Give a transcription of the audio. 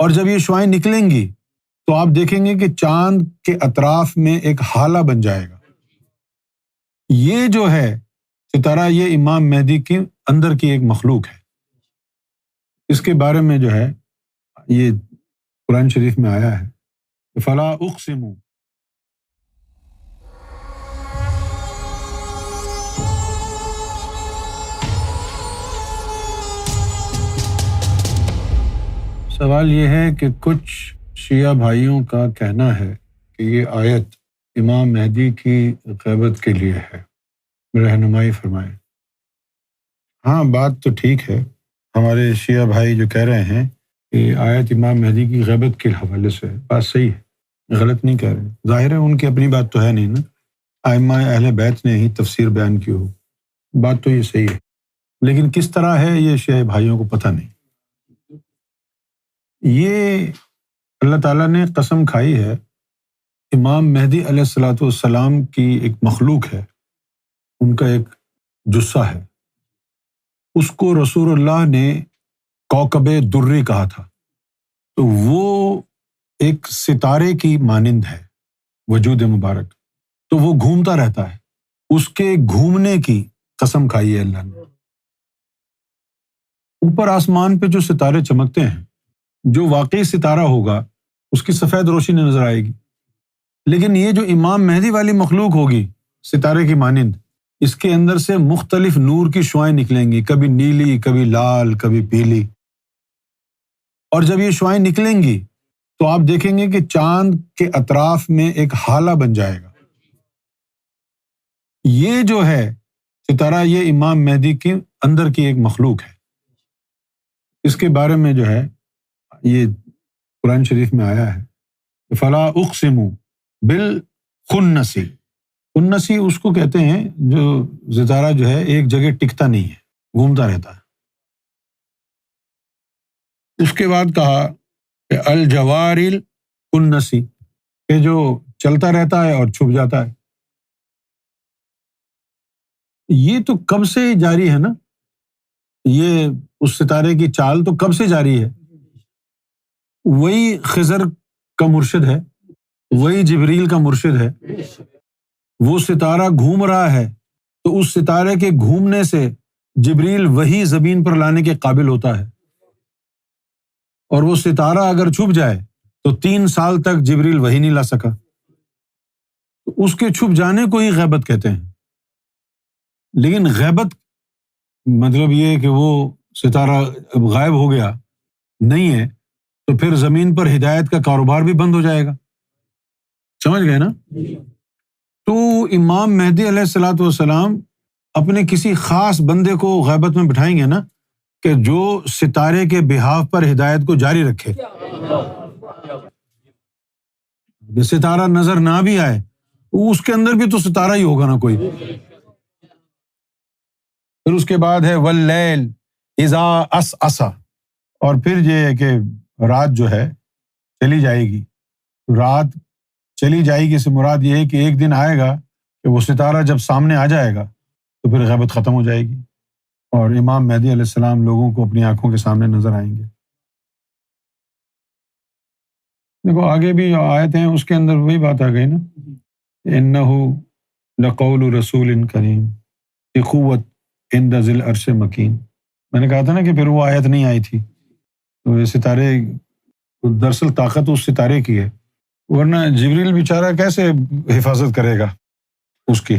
اور جب یہ شعاعیں نکلیں گی تو آپ دیکھیں گے کہ چاند کے اطراف میں ایک ہالہ بن جائے گا۔ یہ جو ہے ستارہ، یہ امام مہدی کے اندر کی ایک مخلوق ہے۔ اس کے بارے میں جو ہے یہ قرآن شریف میں آیا ہے، فلا اقسم۔ سوال یہ ہے کہ کچھ شیعہ بھائیوں کا کہنا ہے کہ یہ آیت امام مہدی کی غیبت کے لیے ہے، رہنمائی فرمائیں۔ ہاں، بات تو ٹھیک ہے، ہمارے شیعہ بھائی جو کہہ رہے ہیں کہ آیت امام مہدی کی غیبت کے حوالے سے، بات صحیح ہے، غلط نہیں کہہ رہے۔ ظاہر ہے ان کی اپنی بات تو ہے نہیں نا، ائمہ اہل بیت نے ہی تفسیر بیان کی ہو، بات تو یہ صحیح ہے، لیکن کس طرح ہے یہ شیعہ بھائیوں کو پتہ نہیں۔ یہ اللہ تعالیٰ نے قسم کھائی ہے، امام مہدی علیہ الصلوۃ والسلام کی ایک مخلوق ہے، ان کا ایک جثہ ہے، اس کو رسول اللہ نے کوكب دری کہا تھا، تو وہ ایک ستارے کی مانند ہے وجود مبارک، تو وہ گھومتا رہتا ہے، اس کے گھومنے کی قسم کھائی ہے اللہ نے۔ اوپر آسمان پہ جو ستارے چمکتے ہیں، جو واقعی ستارہ ہوگا اس کی سفید روشنی نظر آئے گی، لیکن یہ جو امام مہدی والی مخلوق ہوگی ستارے کی مانند، اس کے اندر سے مختلف نور کی شعاعیں نکلیں گی، کبھی نیلی، کبھی لال، کبھی پیلی، اور جب یہ شعاعیں نکلیں گی تو آپ دیکھیں گے کہ چاند کے اطراف میں ایک ہالہ بن جائے گا۔ یہ جو ہے ستارہ، یہ امام مہدی کے اندر کی ایک مخلوق ہے۔ اس کے بارے میں جو ہے یہ قرآن شریف میں آیا ہے، فلا اقسم بالخنس۔ خنسی اس کو کہتے ہیں جو ستارہ جو ہے ایک جگہ ٹکتا نہیں ہے، گھومتا رہتا ہے۔ اس کے بعد کہا کہ الجوار الکنسی، کہ جو چلتا رہتا ہے اور چھپ جاتا ہے۔ یہ تو کب سے جاری ہے نا، یہ اس ستارے کی چال تو کب سے جاری ہے، وہی خضر کا مرشد ہے، وہی جبریل کا مرشد ہے۔ وہ ستارہ گھوم رہا ہے تو اس ستارے کے گھومنے سے جبریل وہی زمین پر لانے کے قابل ہوتا ہے، اور وہ ستارہ اگر چھپ جائے تو 3 سال تک جبریل وہی نہیں لا سکا، تو اس کے چھپ جانے کو ہی غیبت کہتے ہیں۔ لیکن غیبت مطلب یہ کہ وہ ستارہ غائب ہو گیا نہیں ہے تو پھر زمین پر ہدایت کا کاروبار بھی بند ہو جائے گا، سمجھ گئے نا؟ تو امام مہدی علیہ الصلوۃ والسلام اپنے کسی خاص بندے کو غیبت میں بٹھائیں گے نا، کہ جو ستارے کے بہاف پر ہدایت کو جاری رکھے، ستارہ نظر نہ بھی آئے اس کے اندر بھی تو ستارہ ہی ہوگا نا کوئی۔ پھر اس کے بعد ہے واللیل اذا عسعس، اور پھر یہ ہے کہ رات جو ہے چلی جائے گی، رات چلی جائے گی سے مراد یہ ہے کہ ایک دن آئے گا کہ وہ ستارہ جب سامنے آ جائے گا تو پھر غیبت ختم ہو جائے گی، اور امام مہدی علیہ السلام لوگوں کو اپنی آنکھوں کے سامنے نظر آئیں گے۔ دیکھو آگے بھی آیت ہیں، اس کے اندر وہی بات آ گئی نا، انہ لقول رسول کریم ذی قوت عند ذی العرش مکین۔ میں نے کہا تھا نا کہ پھر وہ آیت نہیں آئی تھی، تو یہ ستارے دراصل طاقت اس ستارے کی ہے، ورنہ جبریل بیچارہ کیسے حفاظت کرے گا اس کی۔